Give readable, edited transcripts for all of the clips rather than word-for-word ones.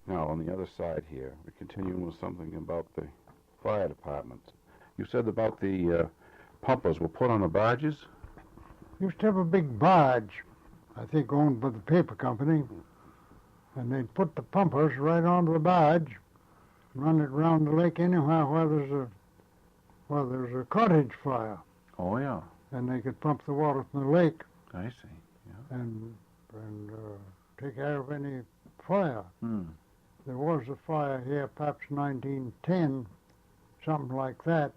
Now, on the other side here, we're continuing with something about the fire department. You said about the pumpers were put on the barges? Used to have a big barge, I think owned by the paper company, and they'd put the pumpers right onto the barge, run it round the lake anyhow where there's a cottage fire, Oh, yeah. and they could pump the water from the lake I see. Yeah. and take care of any fire. Hmm. There was a fire here, perhaps 1910, something like that.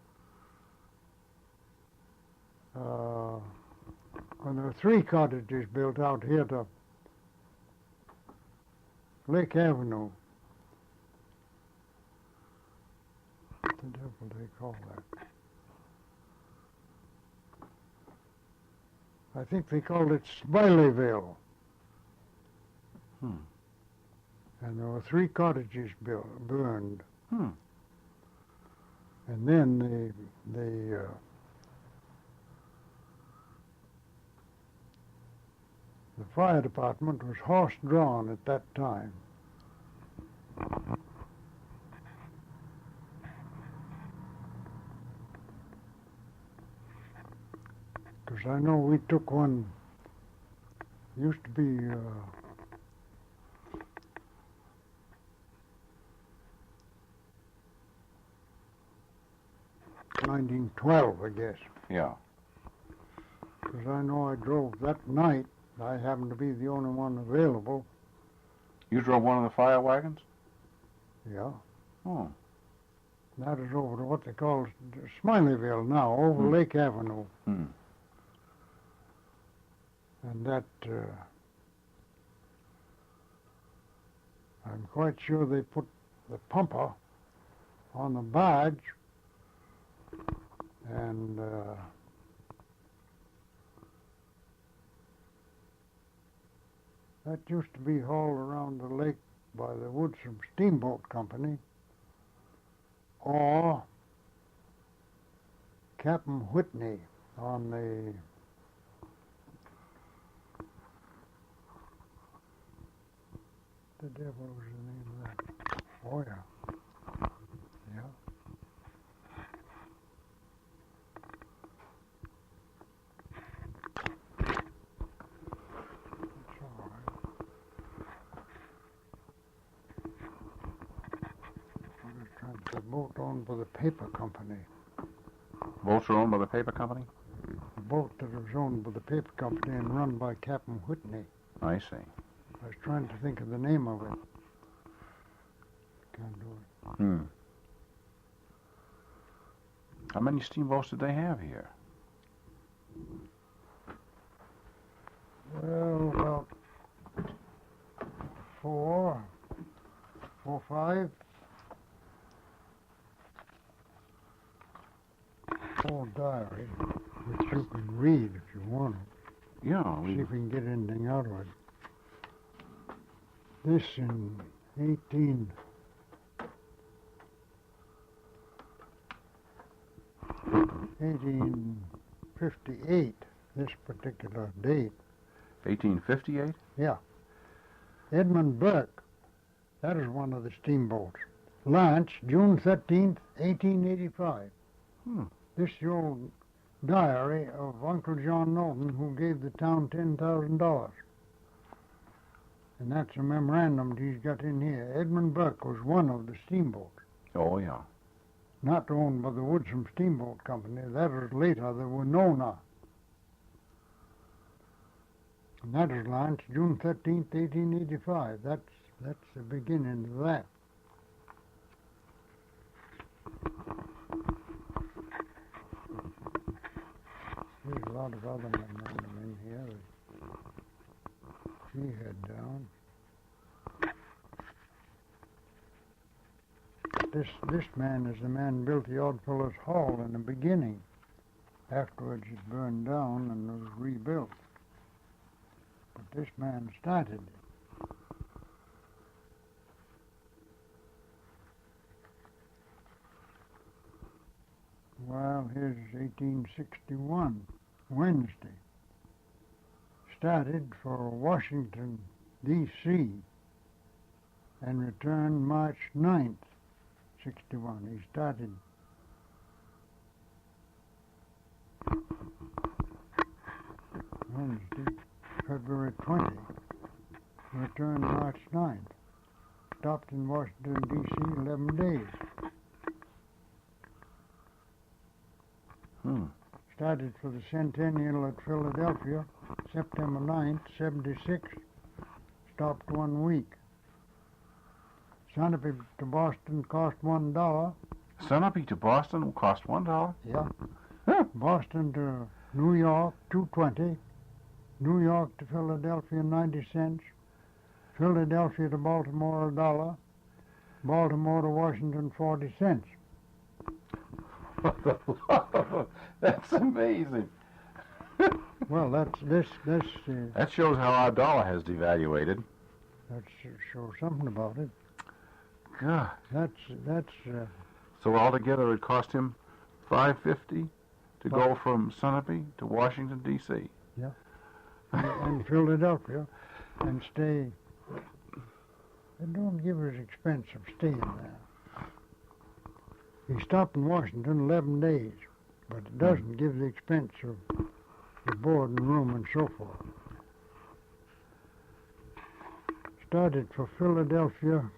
When there were 3 cottages built out here to Lake Avenue. What the devil do they call that? I think they called it Smileyville. Hmm. And there were 3 cottages burned. Hmm. And then the fire department was horse-drawn at that time. Because I know we took one, used to be 1912, I guess. Yeah. Because I know I drove that night. I happened to be the only one available. You drove one of the fire wagons? Yeah. Oh. That is over to what they call Smileyville now, over Lake Avenue. Hmm. And that, I'm quite sure they put the pumper on the barge, and that used to be hauled around the lake by the Woodson Steamboat Company, or Captain Whitney on the devil was the name of that? Oh, yeah. Yeah. That's all right. I was trying to the boat owned by the paper company. Boats are owned by the paper company? The boat that was owned by the paper company and run by Captain Whitney. I see. I was trying to think of the name of it. Can't do it. Hmm. How many steamboats did they have here? Well, about 4, 5. Whole diary, which you can read if you want to. Yeah. See if we can get anything out of it. This in 1858, this particular date. 1858? Yeah. Edmund Burke, that is one of the steamboats. Launched June 13th, 1885. Hmm. This is the old diary of Uncle John Norton, who gave the town $10,000. And that's a memorandum that he's got in here. Edmund Burke was one of the steamboats, Oh, yeah. not owned by the Woodson Steamboat Company. That was later the Winona. And that was launched June 13th, 1885. That's the beginning of that. There's a lot of other memorandum in here that he had down. This man is the man who built the Oddfellows Hall in the beginning. Afterwards it burned down and was rebuilt. But this man started it. Well, here's 1861, Wednesday. Started for Washington, D.C. and returned March 9th, 61. He started Wednesday, February 20, returned March 9th. Stopped in Washington, D.C. 11 days. Started for the Centennial at Philadelphia, September 9th, 76. Stopped 1 week. Sunapee to Boston cost $1. Sunapee to Boston will cost $1? Yeah. Huh. Boston to New York, $2.20. New York to Philadelphia, 90 cents. Philadelphia to Baltimore, $1. Baltimore to Washington, 40 cents. That's amazing. Well, that's this. That shows how our dollar has devaluated. That shows something about it. God. That's. So altogether, it cost him $5.50 to go from Sunapee to Washington D.C. Yeah. And Philadelphia, and stay. They don't give us expense of staying there. He stopped in Washington 11 days, but it doesn't give the expense of the board and room and so forth. Started for Philadelphia,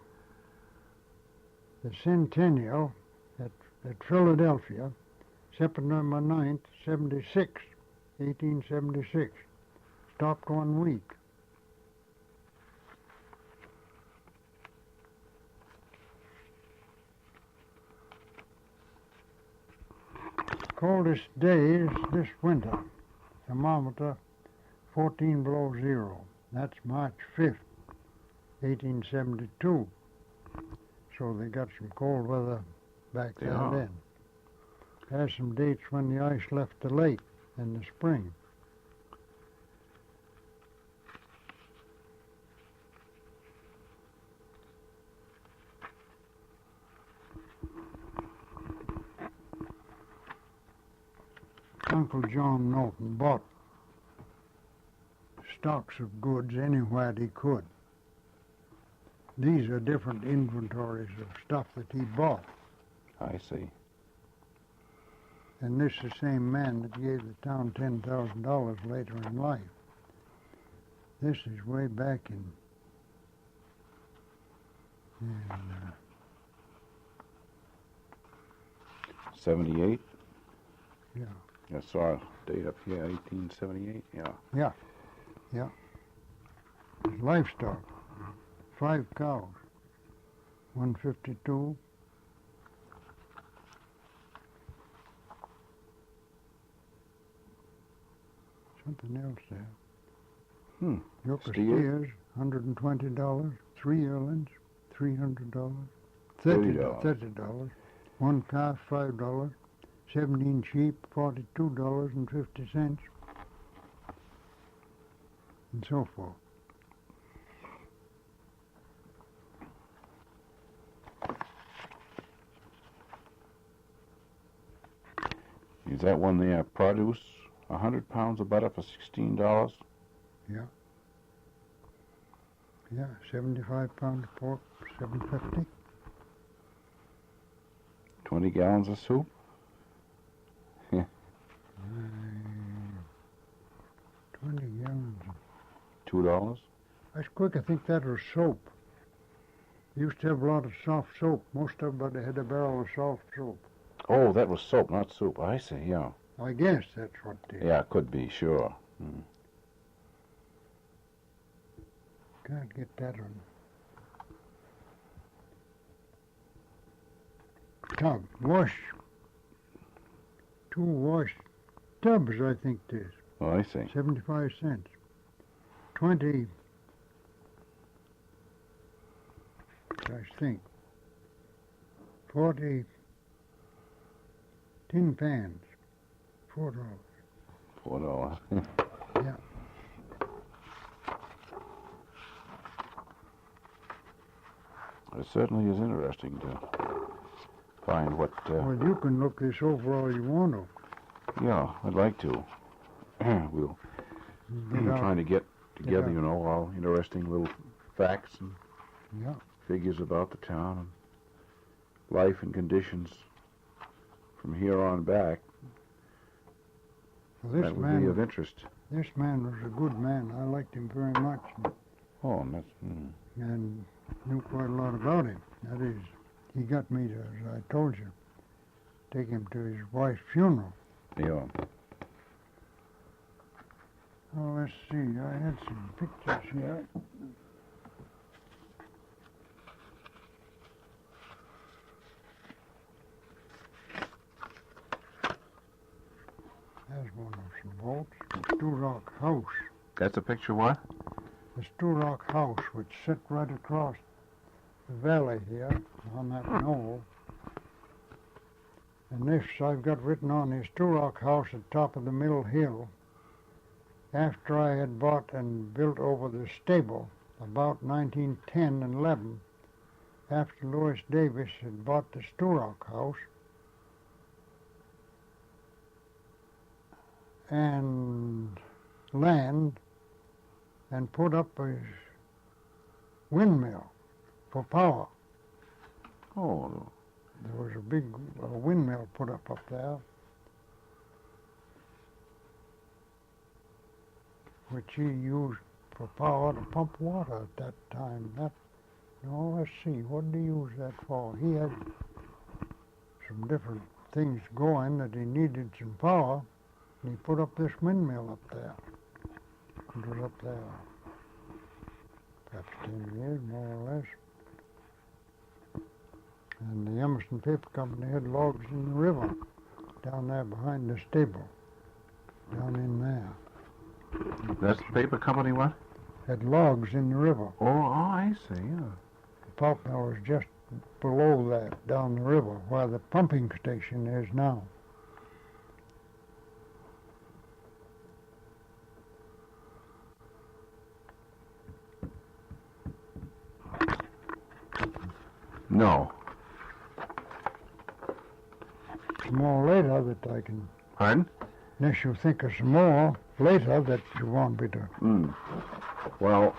the Centennial at Philadelphia, September 9th, 1876. Stopped 1 week. Coldest days this winter, thermometer 14 below zero. That's March 5th, 1872. So they got some cold weather back there then. There's some dates when the ice left the lake in the spring. Uncle John Norton bought stocks of goods anywhere he could. These are different inventories of stuff that he bought. I see. And this is the same man that gave the town $10,000 later in life. This is way back in 78? Yeah. I saw a date up here, 1878, Yeah. His livestock, 5 cows, 152. Something else there. Yoker steers, $120. 3 yearlings, $300. $30. 1 calf, $5. 17 sheep, $42.50, and so forth. Is that when they produce 100 pounds of butter for $16? Yeah. Yeah, 75 pounds of pork, $7.50. 20 gallons of soup? 20 gallons. $2? That's quick. I think that was soap. Used to have a lot of soft soap. Most everybody had a barrel of soft soap. Oh, that was soap, not soup. I see, yeah. I guess that's what it is. Yeah, it could be, sure. Can't get that on. Tub. Wash. 2 wash tubs, I think it is. Oh, I see. 75 cents. 20. I think. 40 tin pans. $4. $4. Yeah. It certainly is interesting to find what... Well, you can look this over all you want to. Yeah, I'd like to. We'll trying to get together, all interesting little facts. And Yeah. figures about the town and life and conditions from here on back. Well, That would be of interest. this man was a good man. I liked him very much Oh, and that's... and knew quite a lot about him. That is, he got me to, as I told you, take him to his wife's funeral. Yeah. Oh, let's see. I had some pictures here. There's one of some boats. The Stew Rock House. That's a picture of what? The Stew Rock House, which sit right across the valley here on that knoll. And this I've got written on the Stew Rock House at the top of the middle hill. After I had bought and built over the stable about 1910 and 11, after Louis Davis had bought the Stew Rock House and land and put up his windmill for power. Oh, There was a big windmill put up there, which he used for power to pump water at that time. Let's see, what did he use that for? He had some different things going that he needed some power, and he put up this windmill up there. It was up there perhaps 10 years, more or less. And the Emerson Paper Company had logs in the river, down there behind the stable, down in there. that's the paper company what? Had logs in the river. Oh, I see, yeah. The pulp mill was just below that, down the river, where the pumping station is now. No. Some more later that I can, Pardon? unless you think of some more later that you want me to. Well,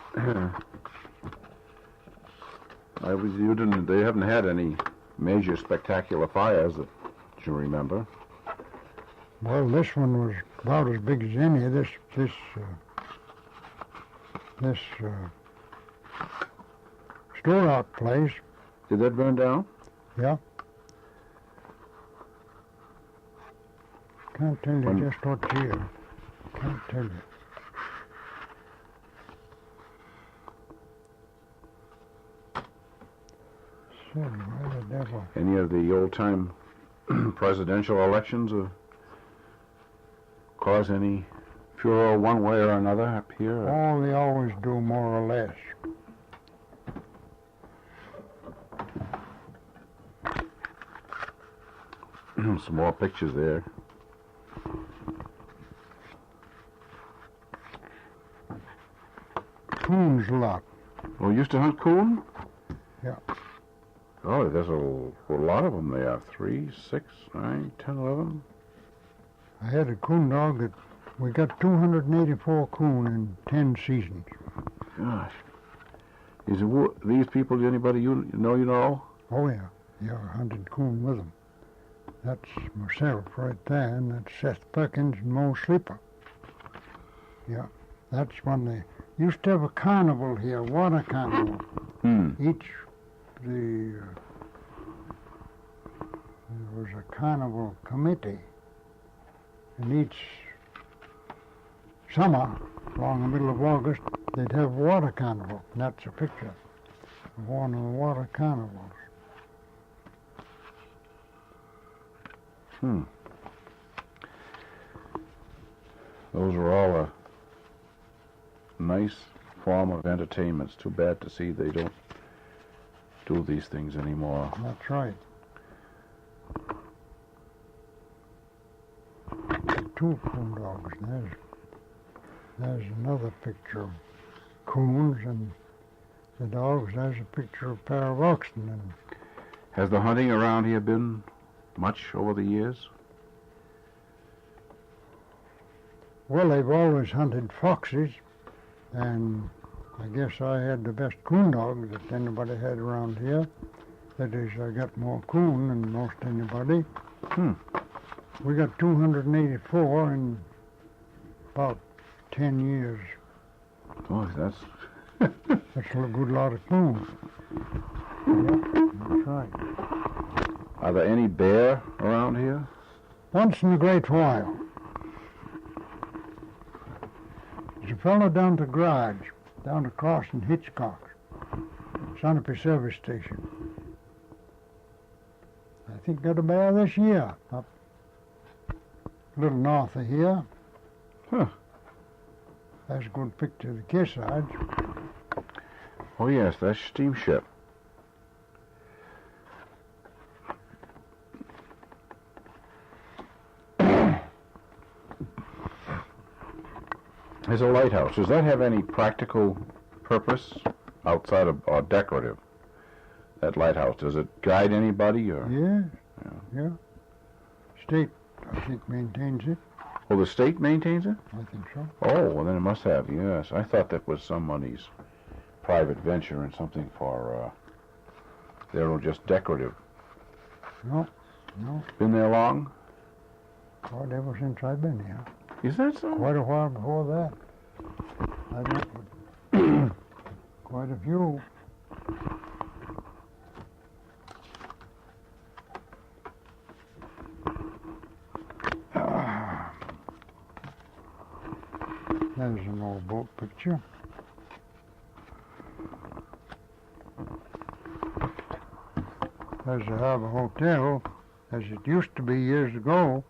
they haven't had any major spectacular fires that you remember. Well, this one was about as big as any of this Stew Rock place. Did that burn down? Yeah. Can't tell you When- just what year. Can't tell you. Say, where the devil? Any of the old-time presidential elections cause any furor one way or another up here? Oh, they always do, more or less. Some more pictures there. Coons a lot. Oh, used to hunt coon? Yeah. Oh, there's a lot of them there. 3, 6, 9, 10, 11. I had a coon dog that we got 284 coon in 10 seasons. Gosh. These people, anybody you know? Oh, yeah. Yeah, I hunted coon with them. That's myself right there, and that's Seth Perkins and Mo Sleeper. Yeah, that's when they used to have a carnival here, water carnival. There was a carnival committee, and each summer, along the middle of August, they'd have water carnival, and that's a picture of one of the water carnivals. Those are all a nice form of entertainment. It's too bad to see they don't do these things anymore. That's right. Two coon dogs. There's another picture of coons and the dogs. There's a picture of a pair of oxen. And Has the hunting around here been much over the years? well, they've always hunted foxes and I guess I had the best coon dog that anybody had around here. That is, I got more coon than most anybody. Hmm. We got 284 in about 10 years. Oh, that's That's a good lot of coon. Yep, that's right. Are there any bear around here? Once in a great while. There's a fellow down the garage, down across in Hitchcock, Sunapee service station. I think got a bear this year, up a little north of here. Huh. That's a good picture of the Kearsarge. Oh, yes, that's steamship. There's a lighthouse. Does that have any practical purpose outside of, or decorative? That lighthouse, does it guide anybody, or? Yeah. State, I think, maintains it. Well, the state maintains it? I think so. Oh, well, then it must have, yes. I thought that was somebody's private venture and something for, they're just decorative. No. Been there long? Quite ever since I've been here. Is that so? Quite a while before that. I met with quite a few. There's an old boat picture. There's the Harbor Hotel, as it used to be years ago,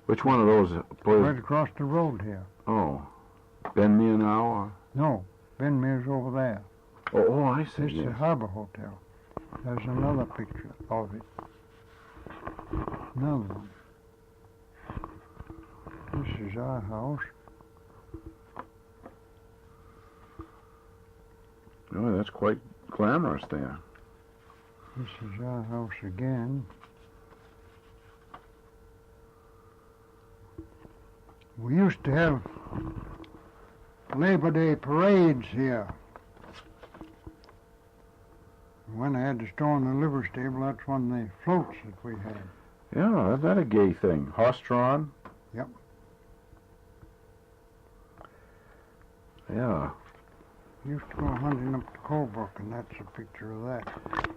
Which one of those? right across the road here. Oh, Benmere now? Or? No, Benmere's over there. Oh, I see. This is the Harbor Hotel. There's another picture of it. Another one. This is our house. Oh, that's quite glamorous there. This is our house again. We used to have Labor Day parades here. When I had to store in the livery stable, that's one of the floats that we had. Yeah, that's a gay thing. Horse-drawn? Yep. Yeah. Used to go hunting up to Colebrook, and that's a picture of that.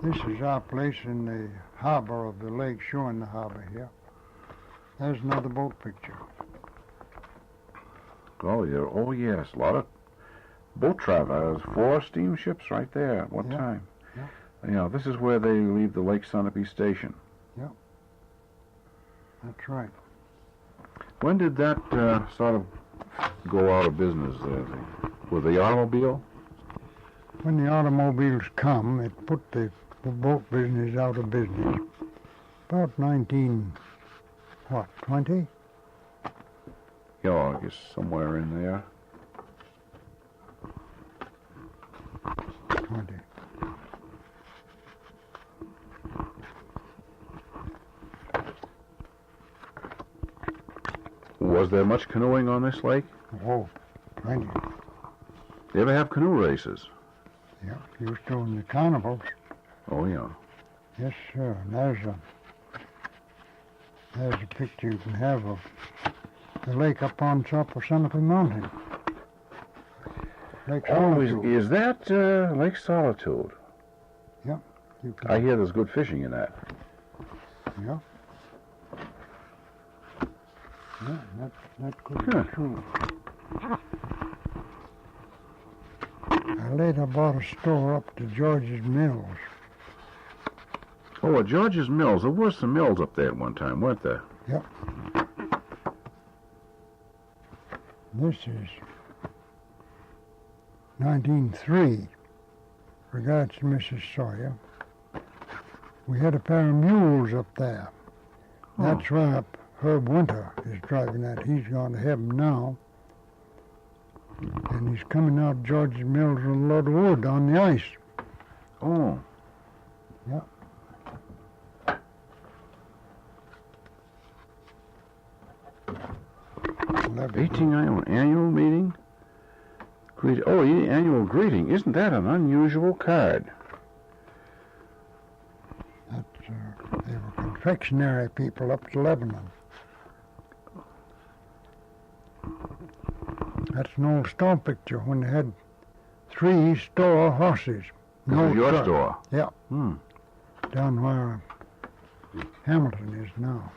This is our place in the harbor of the lake, showing the harbor here. There's another boat picture. Oh, yeah. Oh, yes. A lot of boat travel. There's 4 steamships right there at one time. Yeah. Yeah, this is where they leave the Lake Sunapee station. That's right. When did that sort of go out of business with the automobile? When the automobiles come, it put the boat business out of business. About 20? Yeah, I guess somewhere in there. 20. Was there much canoeing on this lake? Oh, 20. You ever have canoe races? Yeah, used to in the carnivals. Oh, yeah. Yes, sir. And there's a picture you can have of the lake up on top of Sunapee Mountain. Lake Oh, Solitude. is that Lake Solitude? You can, I hear there's good fishing in that. yeah. Yeah, that could Huh. be true. I later bought a store up to George's Mills. Oh, at George's Mills. There were some mills up there at one time, weren't there? This is 1903. Regards to Mrs. Sawyer. We had a pair of mules up there. That's where Herb Winter is driving that. He's gone to heaven now. And he's coming out of George's Mills with a load of wood on the ice. Oh. Yeah. Annual meeting? Annual greeting. Isn't that an unusual card? They were confectionery people up to Lebanon. That's an old store picture when they had 3 store horses. This is your truck. store? Yeah. Hmm. Down where Hamilton is now.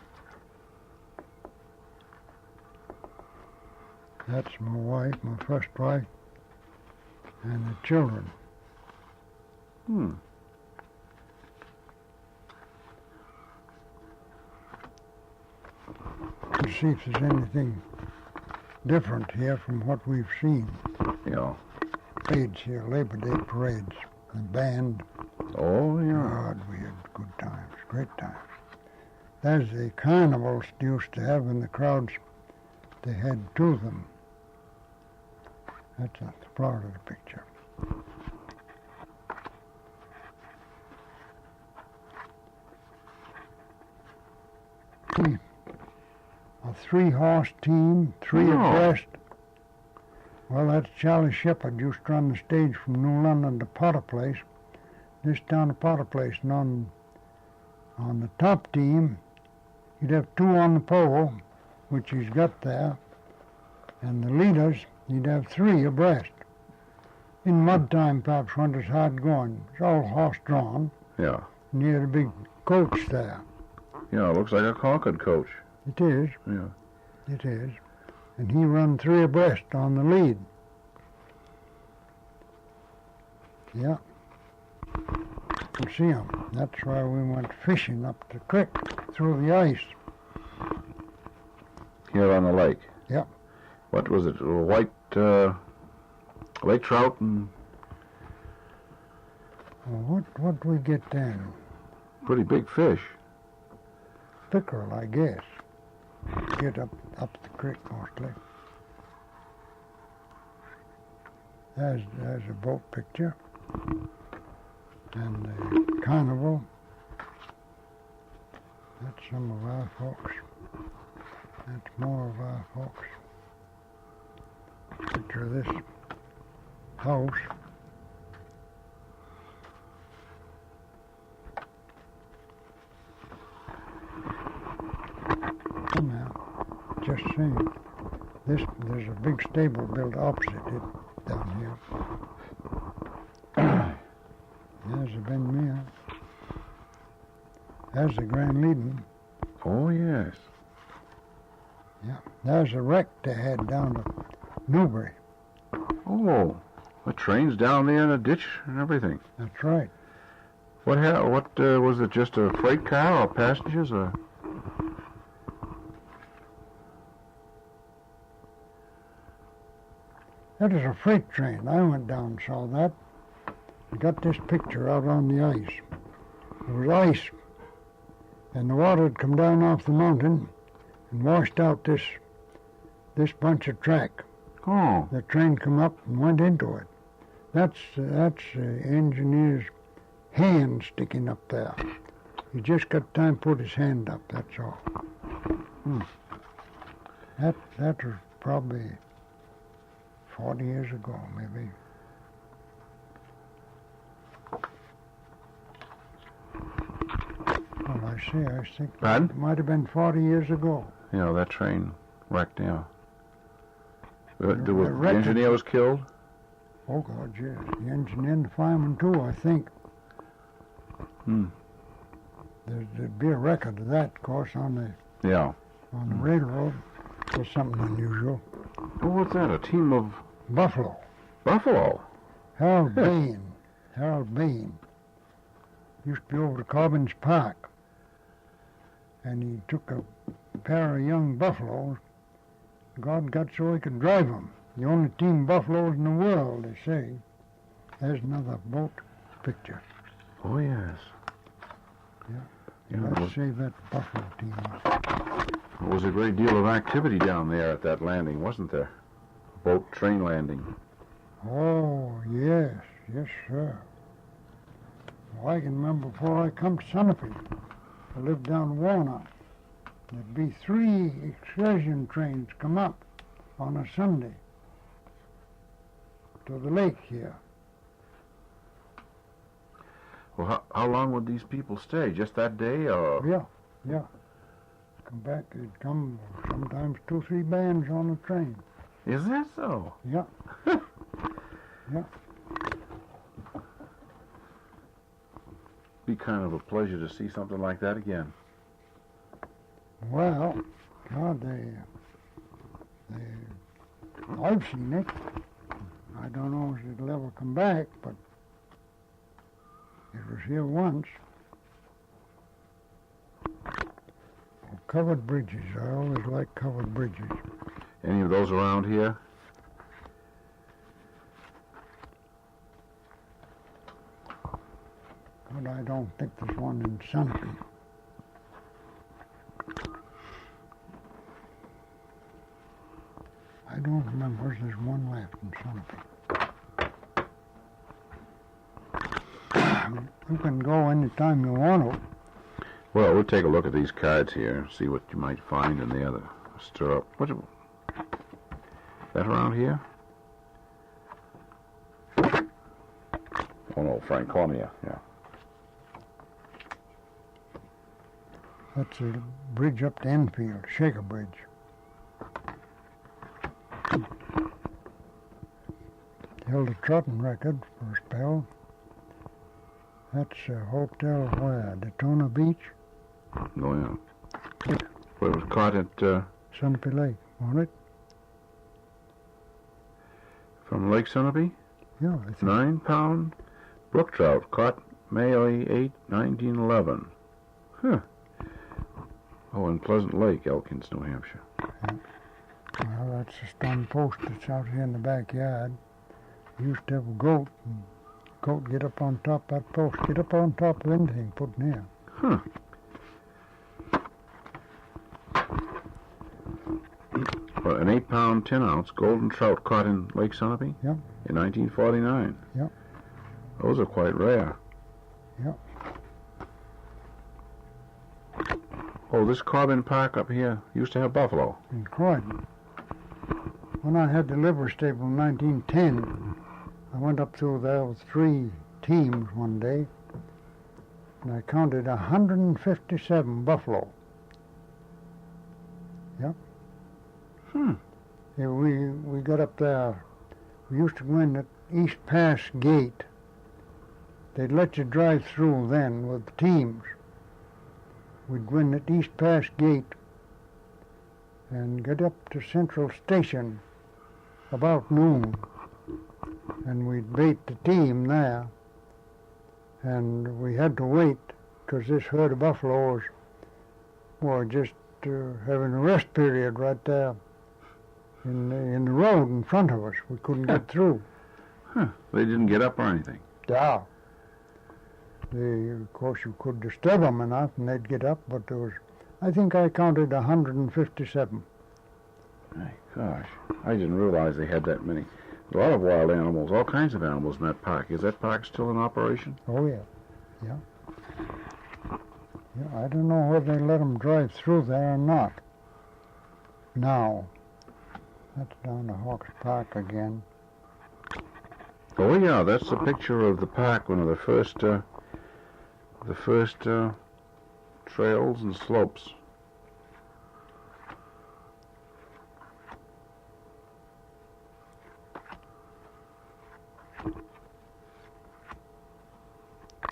That's my wife, my first wife, and the children. Hmm. To see if there's anything different here from what we've seen. Yeah. Parades here, Labor Day parades, the band. Oh, yeah. God, we had good times, great times. There's the carnivals they used to have in the crowds. They had 2 of them. That's a Florida picture. A 3-horse team, 3 abreast. Well, that's Charlie Shepard used to run the stage from New London to Potter Place. This down to Potter Place, and on the top team, you'd have 2 on the pole, which he's got there, and the leaders, you'd have 3 abreast. In mud time, perhaps, when it's hard going, it's all horse-drawn. Yeah. And you had a big coach there. Yeah, it looks like a Concord coach. It is. Yeah. It is. And he run 3 abreast on the lead. Yeah. You see him. That's why we went fishing up the creek through the ice. Here on the lake? Yep. What was it? White lake trout and... Well, what we get then? Pretty big fish. Pickerel, I guess. Get up the creek mostly. There's a boat picture. And the carnival. That's some of our folks. That's more of our folks. Picture of this house. Come out. Just saying. There's a big stable built opposite it down here. There's a Ben Mill. There's the Grand Leading. Oh, yes. Yeah. There's a wreck they had down to Newbury. Oh, the train's down there in a ditch and everything. That's right. What was it, just a freight car or passengers or... That is a freight train. I went down and saw that. I got this picture out on the ice. There was ice, and the water had come down off the mountain and washed out this bunch of track. Oh. The train come up and went into it. That's the engineer's hand sticking up there. He just got time to put his hand up, that's all. That was probably 40 years ago, maybe. Well, I think Pardon? it might have been 40 years ago. Yeah, that train wrecked, yeah. The wrecked engineer was killed? Oh, God, yes. The engineer and the fireman, too, I think. There'd be a record of that, of course, on the railroad. It was something unusual. Oh, what's that, a team of... Buffalo. Buffalo? Harold Bain. Harold Bain. Used to be over to Cobbins Park. And he took a pair of young buffaloes. God got so he could drive them. The only team buffaloes in the world, they say. There's another boat picture. Oh, yes. Yeah, Let's save that buffalo team up. There was a great deal of activity down there at that landing, wasn't there? Boat train landing. Oh, yes. Yes, sir. Well, I can remember before I come to Sunapee. I lived down Walnut. There'd be 3 excursion trains come up on a Sunday. to the lake here. Well, how long would these people stay? Just that day, or? Yeah. Come back, they'd come sometimes 2-3 bands on the train. Is that so? Yeah. Yeah. Be kind of a pleasure to see something like that again. Well, God, I've seen it. I don't know if it'll ever come back, but it was here once. Covered bridges. I always like covered bridges. Any of those around here? But I don't think there's one in Sunapee. I don't remember if there's one left in Sunapee. You can go anytime you want to. Well, we'll take a look at these cards here and see what you might find in the other stirrup. What's that around here? Oh no, Franconia, yeah. That's a bridge up to Enfield, Shaker Bridge. Held a trotting record for a spell. That's a hotel where? Daytona Beach? Oh, yeah. Well, it was caught at, Sunapee Lake, wasn't it? from Lake Sunapee? Yeah, I think. 9-pound brook trout caught May 8, 1911. Huh. Oh, in Pleasant Lake, Elkins, New Hampshire. Well, that's a stone post that's out here in the backyard. Used to have a goat, and goat get up on top of that post, get up on top of anything put in here. Huh. Well, an 8-pound, 10-ounce golden trout caught in Lake Sunapee? Yep. In 1949? Yep. Those are quite rare. Yep. Oh, this Corbin Park up here used to have buffalo. In Croydon. When I had the livery stable in 1910, I went up through there with 3 teams one day, and I counted 157 buffalo. Yep. Yeah, we got up there. We used to go in at East Pass Gate. They'd let you drive through then with teams. We'd go in at East Pass Gate and get up to Central Station about noon. And we'd bait the team there. And we had to wait because this herd of buffaloes were just having a rest period right there in the road in front of us. We couldn't get through. Huh. They didn't get up or anything. Yeah. Of course, you could disturb them enough and they'd get up, but there was, I think I counted 157. My gosh, I didn't realize they had that many. A lot of wild animals, all kinds of animals in that park. Is that park still in operation? Oh, yeah. Yeah. Yeah, I don't know whether they let them drive through there or not. Now, that's down to Hawks Park again. Oh yeah, that's a picture of the park, one of the first trails and slopes.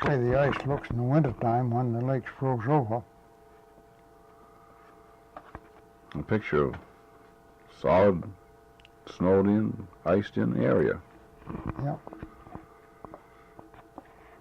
The way the ice looks in the wintertime when the lake's froze over. A picture of solid, snowed-in, iced-in area. Yeah.